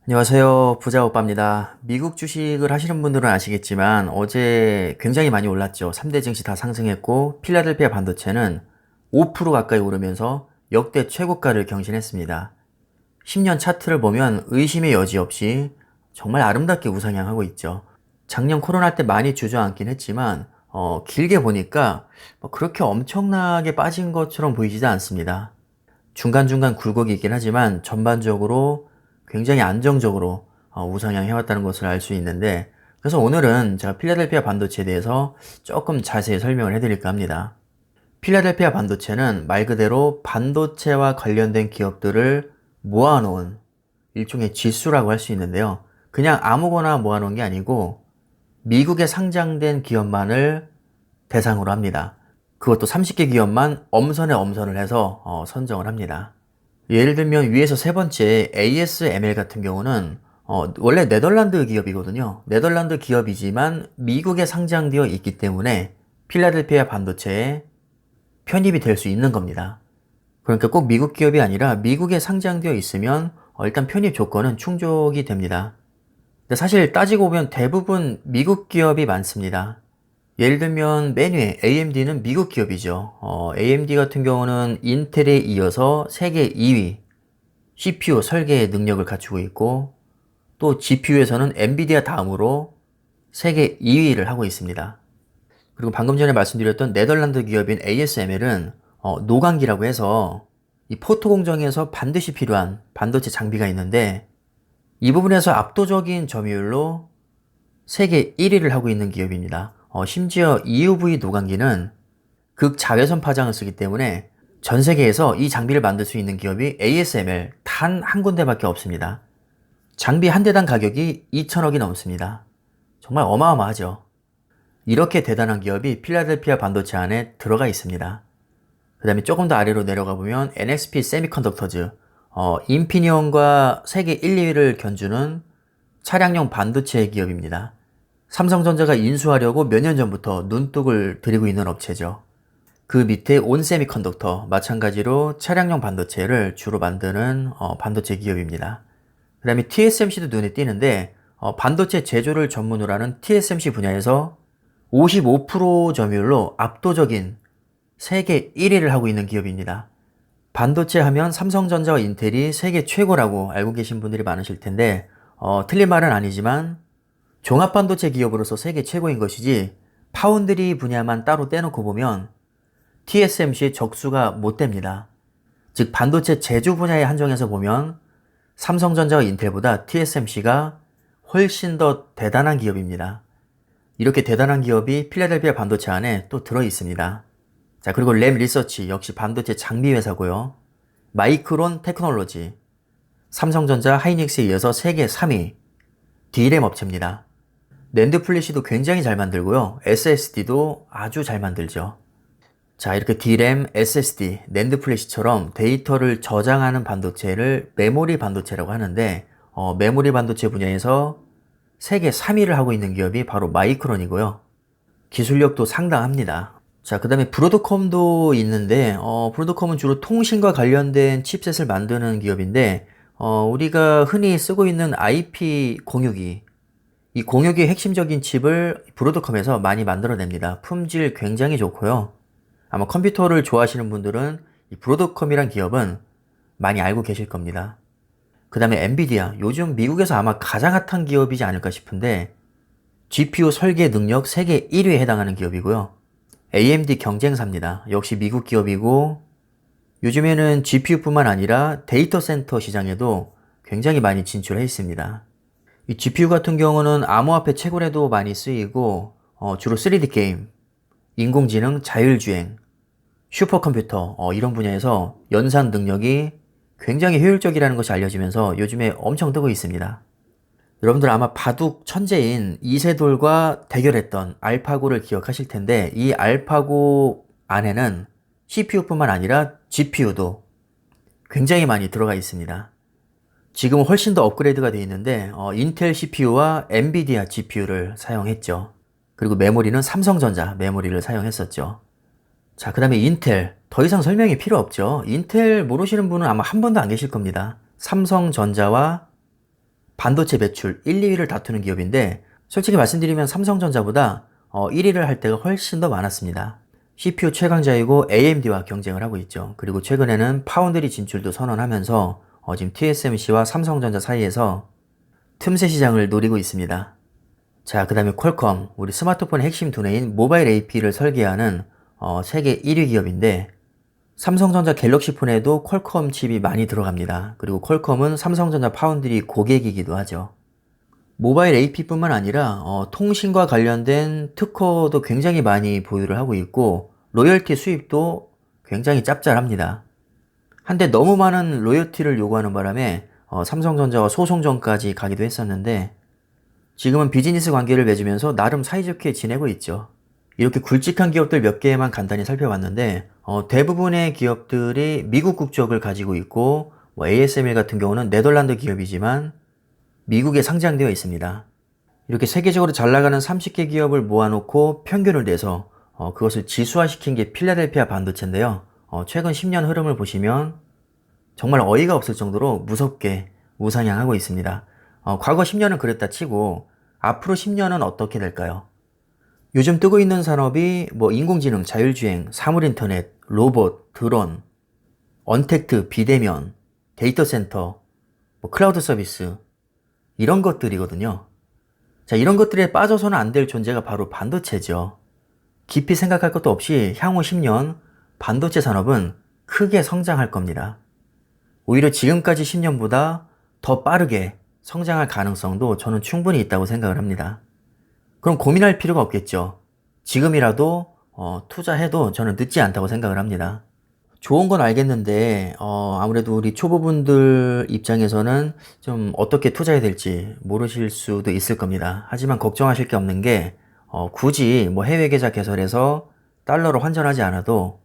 안녕하세요. 부자오빠입니다. 미국 주식을 하시는 분들은 아시겠지만 어제 굉장히 많이 올랐죠. 3대 증시 다 상승했고 필라델피아 반도체는 5% 가까이 오르면서 역대 최고가를 경신했습니다. 10년 차트를 보면 의심의 여지 없이 정말 아름답게 우상향하고 있죠. 작년 코로나 때 많이 주저앉긴 했지만 길게 보니까 뭐 그렇게 엄청나게 빠진 것처럼 보이지도 않습니다. 중간중간 굴곡이 있긴 하지만 전반적으로 굉장히 안정적으로 우상향 해왔다는 것을 알 수 있는데, 그래서 오늘은 제가 필라델피아 반도체에 대해서 조금 자세히 설명을 해드릴까 합니다. 필라델피아 반도체는 말 그대로 반도체와 관련된 기업들을 모아놓은 일종의 지수라고 할 수 있는데요. 그냥 아무거나 모아놓은 게 아니고 미국에 상장된 기업만을 대상으로 합니다. 그것도 30개 기업만 엄선에 엄선을 해서 선정을 합니다. 예를 들면 위에서 세 번째 ASML 같은 경우는 원래 네덜란드 기업이거든요. 네덜란드 기업이지만 미국에 상장되어 있기 때문에 필라델피아 반도체에 편입이 될 수 있는 겁니다. 그러니까 꼭 미국 기업이 아니라 미국에 상장되어 있으면 일단 편입 조건은 충족이 됩니다. 근데 사실 따지고 보면 대부분 미국 기업이 많습니다. 예를 들면 맨 위에 AMD는 미국 기업이죠. AMD 같은 경우는 인텔에 이어서 세계 2위 CPU 설계 능력을 갖추고 있고, 또 GPU에서는 엔비디아 다음으로 세계 2위를 하고 있습니다. 그리고 방금 전에 말씀드렸던 네덜란드 기업인 ASML은 노광기라고 해서 이 포토 공정에서 반드시 필요한 반도체 장비가 있는데, 이 부분에서 압도적인 점유율로 세계 1위를 하고 있는 기업입니다. 심지어 EUV 노광기는 극자외선 파장을 쓰기 때문에 전 세계에서 이 장비를 만들 수 있는 기업이 ASML 단 한 군데밖에 없습니다. 장비 한 대당 가격이 2천억이 넘습니다. 정말 어마어마하죠. 이렇게 대단한 기업이 필라델피아 반도체 안에 들어가 있습니다. 그 다음에 조금 더 아래로 내려가 보면 NXP 세미컨덕터즈, 인피니온과 세계 1, 2위를 견주는 차량용 반도체 기업입니다. 삼성전자가 인수하려고 몇 년 전부터 눈독을 들이고 있는 업체죠. 그 밑에 온세미컨덕터, 마찬가지로 차량용 반도체를 주로 만드는 반도체 기업입니다. 그 다음에 TSMC도 눈에 띄는데 반도체 제조를 전문으로 하는 TSMC 분야에서 55% 점유율로 압도적인 세계 1위를 하고 있는 기업입니다. 반도체 하면 삼성전자와 인텔이 세계 최고라고 알고 계신 분들이 많으실 텐데 틀린 말은 아니지만 종합반도체 기업으로서 세계 최고인 것이지 파운드리 분야만 따로 떼놓고 보면 TSMC의 적수가 못 됩니다. 즉 반도체 제조 분야에 한정해서 보면 삼성전자와 인텔보다 TSMC가 훨씬 더 대단한 기업입니다. 이렇게 대단한 기업이 필라델피아 반도체 안에 또 들어 있습니다. 자, 그리고 램 리서치 역시 반도체 장비 회사고요. 마이크론 테크놀로지, 삼성전자 하이닉스에 이어서 세계 3위 D램 업체입니다. 낸드 플래시도 굉장히 잘 만들고요. SSD도 아주 잘 만들죠. 자, 이렇게 D램, SSD, 낸드 플래시처럼 데이터를 저장하는 반도체를 메모리 반도체라고 하는데 메모리 반도체 분야에서 세계 3위를 하고 있는 기업이 바로 마이크론이고요. 기술력도 상당합니다. 자, 그 다음에 브로드컴도 있는데 브로드컴은 주로 통신과 관련된 칩셋을 만드는 기업인데 우리가 흔히 쓰고 있는 IP 공유기, 이 공유기의 핵심적인 칩을 브로드컴에서 많이 만들어냅니다. 품질 굉장히 좋고요. 아마 컴퓨터를 좋아하시는 분들은 이 브로드컴이란 기업은 많이 알고 계실 겁니다. 그 다음에 엔비디아, 요즘 미국에서 아마 가장 핫한 기업이지 않을까 싶은데 GPU 설계 능력 세계 1위에 해당하는 기업이고요. AMD 경쟁사입니다. 역시 미국 기업이고 요즘에는 GPU뿐만 아니라 데이터 센터 시장에도 굉장히 많이 진출해 있습니다. 이 GPU 같은 경우는 암호화폐 채굴에도 많이 쓰이고 주로 3D 게임, 인공지능, 자율주행, 슈퍼컴퓨터 이런 분야에서 연산 능력이 굉장히 효율적이라는 것이 알려지면서 요즘에 엄청 뜨고 있습니다. 여러분들 아마 바둑 천재인 이세돌과 대결했던 알파고를 기억하실 텐데 이 알파고 안에는 CPU뿐만 아니라 GPU도 굉장히 많이 들어가 있습니다. 지금은 훨씬 더 업그레이드가 되어 있는데 인텔 CPU와 엔비디아 GPU를 사용했죠. 그리고 메모리는 삼성전자 메모리를 사용했었죠. 자, 그 다음에 인텔. 더 이상 설명이 필요 없죠. 인텔 모르시는 분은 아마 한 번도 안 계실 겁니다. 삼성전자와 반도체 매출 1, 2위를 다투는 기업인데 솔직히 말씀드리면 삼성전자보다 1위를 할 때가 훨씬 더 많았습니다. CPU 최강자이고 AMD와 경쟁을 하고 있죠. 그리고 최근에는 파운드리 진출도 선언하면서 지금 TSMC와 삼성전자 사이에서 틈새 시장을 노리고 있습니다. 자, 그 다음에 퀄컴, 우리 스마트폰의 핵심 두뇌인 모바일 AP를 설계하는 세계 1위 기업인데 삼성전자 갤럭시 폰에도 퀄컴 칩이 많이 들어갑니다. 그리고 퀄컴은 삼성전자 파운드리 고객이기도 하죠. 모바일 AP뿐만 아니라 통신과 관련된 특허도 굉장히 많이 보유를 하고 있고 로열티 수입도 굉장히 짭짤합니다. 한데 너무 많은 로열티를 요구하는 바람에 삼성전자와 소송전까지 가기도 했었는데 지금은 비즈니스 관계를 맺으면서 나름 사이좋게 지내고 있죠. 이렇게 굵직한 기업들 몇 개만 간단히 살펴봤는데 대부분의 기업들이 미국 국적을 가지고 있고 ASML 같은 경우는 네덜란드 기업이지만 미국에 상장되어 있습니다. 이렇게 세계적으로 잘 나가는 30개 기업을 모아놓고 평균을 내서 그것을 지수화시킨 게 필라델피아 반도체인데요. 최근 10년 흐름을 보시면 정말 어이가 없을 정도로 무섭게 우상향하고 있습니다. 과거 10년은 그랬다 치고 앞으로 10년은 어떻게 될까요? 요즘 뜨고 있는 산업이 인공지능, 자율주행, 사물인터넷, 로봇, 드론, 언택트, 비대면, 데이터 센터, 클라우드 서비스 이런 것들이거든요. 자, 이런 것들에 빠져서는 안 될 존재가 바로 반도체죠. 깊이 생각할 것도 없이 향후 10년 반도체 산업은 크게 성장할 겁니다. 오히려 지금까지 10년보다 더 빠르게 성장할 가능성도 저는 충분히 있다고 생각을 합니다. 그럼 고민할 필요가 없겠죠. 지금이라도 투자해도 저는 늦지 않다고 생각을 합니다. 좋은 건 알겠는데 아무래도 우리 초보분들 입장에서는 좀 어떻게 투자해야 될지 모르실 수도 있을 겁니다. 하지만 걱정하실 게 없는 게 굳이 해외 계좌 개설해서 달러로 환전하지 않아도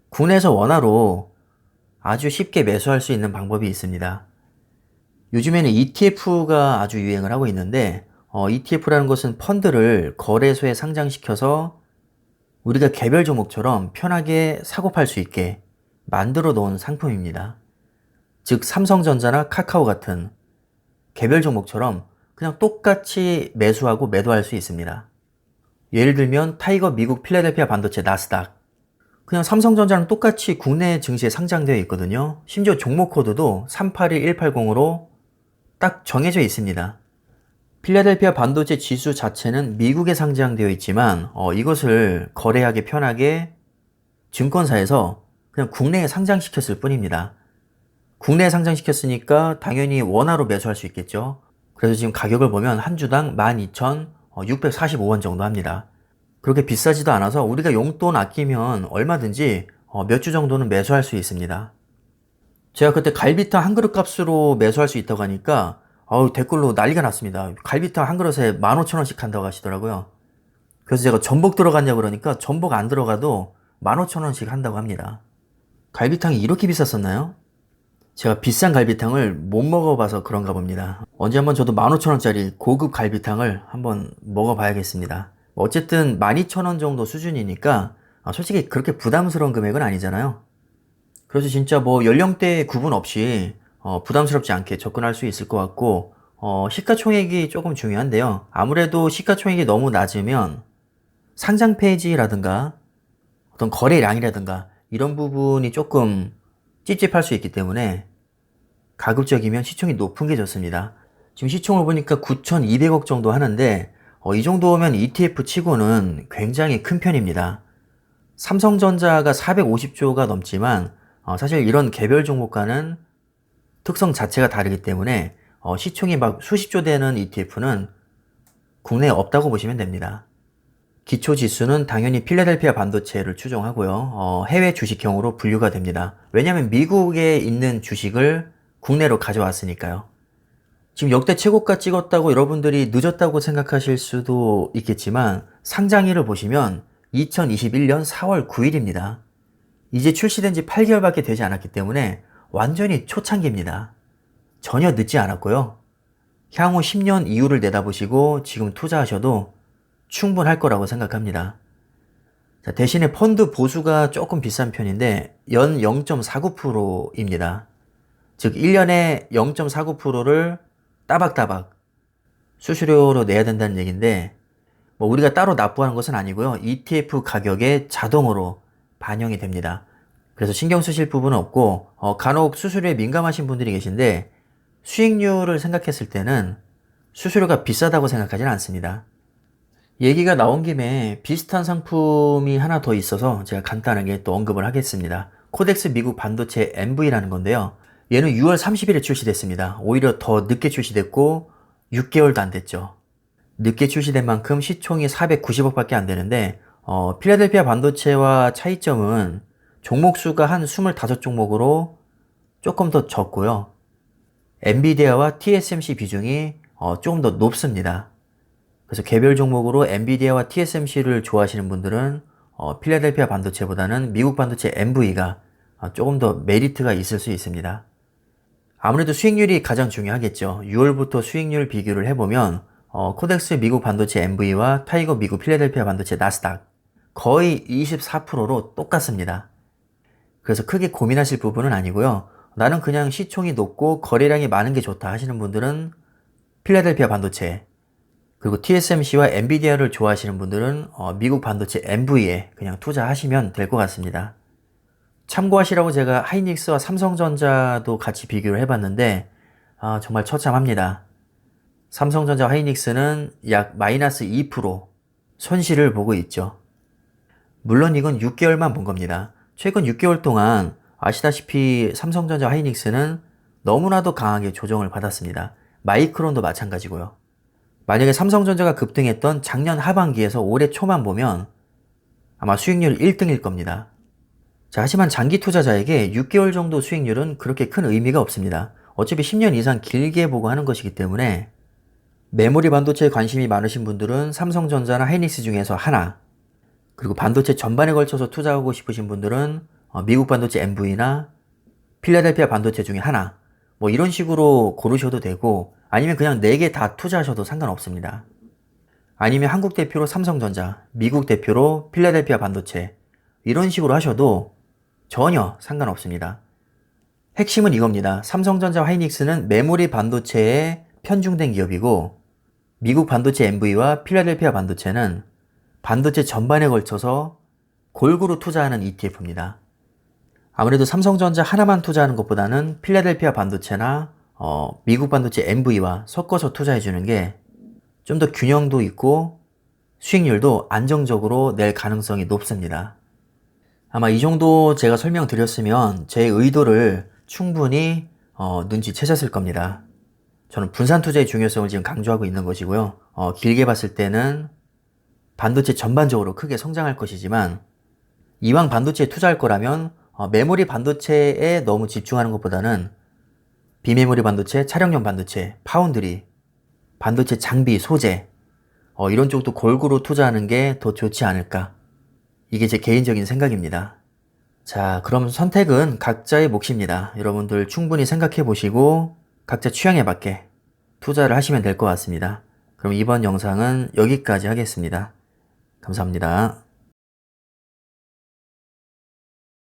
국내에서 원화로 아주 쉽게 매수할 수 있는 방법이 있습니다. 요즘에는 ETF가 아주 유행을 하고 있는데 ETF라는 것은 펀드를 거래소에 상장시켜서 우리가 개별 종목처럼 편하게 사고 팔 수 있게 만들어 놓은 상품입니다. 즉 삼성전자나 카카오 같은 개별 종목처럼 그냥 똑같이 매수하고 매도할 수 있습니다. 예를 들면 타이거 미국 필라델피아 반도체 나스닥, 그냥 삼성전자랑 똑같이 국내 증시에 상장되어 있거든요. 심지어 종목 코드도 381180으로 딱 정해져 있습니다. 필라델피아 반도체 지수 자체는 미국에 상장되어 있지만 이것을 거래하기 편하게 증권사에서 그냥 국내에 상장시켰을 뿐입니다. 국내에 상장시켰으니까 당연히 원화로 매수할 수 있겠죠. 그래서 지금 가격을 보면 한 주당 12,645원 정도 합니다. 그렇게 비싸지도 않아서 우리가 용돈 아끼면 얼마든지 몇 주 정도는 매수할 수 있습니다. 제가 그때 갈비탕 한 그릇 값으로 매수할 수 있다고 하니까 댓글로 난리가 났습니다. 갈비탕 한 그릇에 15,000원씩 한다고 하시더라고요. 그래서 제가 전복 들어갔냐 그러니까 전복 안 들어가도 15,000원씩 한다고 합니다. 갈비탕이 이렇게 비쌌었나요? 제가 비싼 갈비탕을 못 먹어봐서 그런가 봅니다. 언제 한번 저도 15,000원짜리 고급 갈비탕을 한번 먹어봐야겠습니다. 어쨌든 12,000원 정도 수준이니까 솔직히 그렇게 부담스러운 금액은 아니잖아요. 그래서 진짜 연령대 구분 없이 부담스럽지 않게 접근할 수 있을 것 같고 시가총액이 조금 중요한데요. 아무래도 시가총액이 너무 낮으면 상장 페이지라든가 어떤 거래량이라든가 이런 부분이 조금 찝찝할 수 있기 때문에 가급적이면 시총이 높은 게 좋습니다. 지금 시총을 보니까 9,200억 정도 하는데 이 정도면 ETF 치고는 굉장히 큰 편입니다. 삼성전자가 450조가 넘지만 사실 이런 개별 종목과는 특성 자체가 다르기 때문에 시총이 막 수십조 되는 ETF는 국내에 없다고 보시면 됩니다. 기초 지수는 당연히 필라델피아 반도체를 추종하고요. 해외 주식형으로 분류가 됩니다. 왜냐하면 미국에 있는 주식을 국내로 가져왔으니까요. 지금 역대 최고가 찍었다고 여러분들이 늦었다고 생각하실 수도 있겠지만 상장일을 보시면 2021년 4월 9일입니다. 이제 출시된 지 8개월밖에 되지 않았기 때문에 완전히 초창기입니다. 전혀 늦지 않았고요. 향후 10년 이후를 내다보시고 지금 투자하셔도 충분할 거라고 생각합니다. 자, 대신에 펀드 보수가 조금 비싼 편인데 연 0.49%입니다. 즉 1년에 0.49%를 따박따박 수수료로 내야 된다는 얘기인데, 뭐 우리가 따로 납부하는 것은 아니고요. ETF 가격에 자동으로 반영이 됩니다. 그래서 신경 쓰실 부분은 없고, 간혹 수수료에 민감하신 분들이 계신데, 수익률을 생각했을 때는 수수료가 비싸다고 생각하지는 않습니다. 얘기가 나온 김에 비슷한 상품이 하나 더 있어서 제가 간단하게 또 언급을 하겠습니다. 코덱스 미국 반도체 MV라는 건데요. 얘는 6월 30일에 출시됐습니다. 오히려 더 늦게 출시됐고 6개월도 안 됐죠. 늦게 출시된 만큼 시총이 490억 밖에 안 되는데, 필라델피아 반도체와 차이점은 종목 수가 한 25종목으로 조금 더 적고요. 엔비디아와 TSMC 비중이 조금 더 높습니다. 그래서 개별 종목으로 엔비디아와 TSMC를 좋아하시는 분들은 필라델피아 반도체보다는 미국 반도체 MV가 조금 더 메리트가 있을 수 있습니다. 아무래도 수익률이 가장 중요하겠죠. 6월부터 수익률 비교를 해보면 코덱스 미국 반도체 MV와 타이거 미국 필라델피아 반도체 나스닥 거의 24%로 똑같습니다. 그래서 크게 고민하실 부분은 아니고요. 나는 그냥 시총이 높고 거래량이 많은 게 좋다 하시는 분들은 필라델피아 반도체, 그리고 TSMC와 엔비디아를 좋아하시는 분들은 미국 반도체 MV에 그냥 투자하시면 될 것 같습니다. 참고하시라고 제가 하이닉스와 삼성전자도 같이 비교를 해봤는데 정말 처참합니다. 삼성전자 하이닉스는 약 마이너스 2% 손실을 보고 있죠. 물론 이건 6개월만 본 겁니다. 최근 6개월 동안 아시다시피 삼성전자 하이닉스는 너무나도 강하게 조정을 받았습니다. 마이크론도 마찬가지고요. 만약에 삼성전자가 급등했던 작년 하반기에서 올해 초만 보면 아마 수익률 1등일 겁니다. 자, 하지만 장기 투자자에게 6개월 정도 수익률은 그렇게 큰 의미가 없습니다. 어차피 10년 이상 길게 보고 하는 것이기 때문에 메모리 반도체에 관심이 많으신 분들은 삼성전자나 하이닉스 중에서 하나, 그리고 반도체 전반에 걸쳐서 투자하고 싶으신 분들은 미국 반도체 MV나 필라델피아 반도체 중에 하나, 뭐 이런 식으로 고르셔도 되고, 아니면 그냥 4개 다 투자하셔도 상관없습니다. 아니면 한국 대표로 삼성전자, 미국 대표로 필라델피아 반도체, 이런 식으로 하셔도 전혀 상관없습니다. 핵심은 이겁니다. 삼성전자 하이닉스는 메모리 반도체에 편중된 기업이고, 미국 반도체 MV와 필라델피아 반도체는 반도체 전반에 걸쳐서 골고루 투자하는 ETF입니다. 아무래도 삼성전자 하나만 투자하는 것보다는 필라델피아 반도체나 미국 반도체 MV와 섞어서 투자해주는 게 좀 더 균형도 있고 수익률도 안정적으로 낼 가능성이 높습니다. 아마 이 정도 제가 설명드렸으면 제 의도를 충분히 눈치채셨을 겁니다. 저는 분산 투자의 중요성을 지금 강조하고 있는 것이고요. 길게 봤을 때는 반도체 전반적으로 크게 성장할 것이지만, 이왕 반도체에 투자할 거라면 메모리 반도체에 너무 집중하는 것보다는 비메모리 반도체, 차량용 반도체, 파운드리, 반도체 장비, 소재 이런 쪽도 골고루 투자하는 게 더 좋지 않을까. 이게 제 개인적인 생각입니다. 자, 그럼 선택은 각자의 몫입니다. 여러분들 충분히 생각해 보시고 각자 취향에 맞게 투자를 하시면 될 것 같습니다. 그럼 이번 영상은 여기까지 하겠습니다. 감사합니다.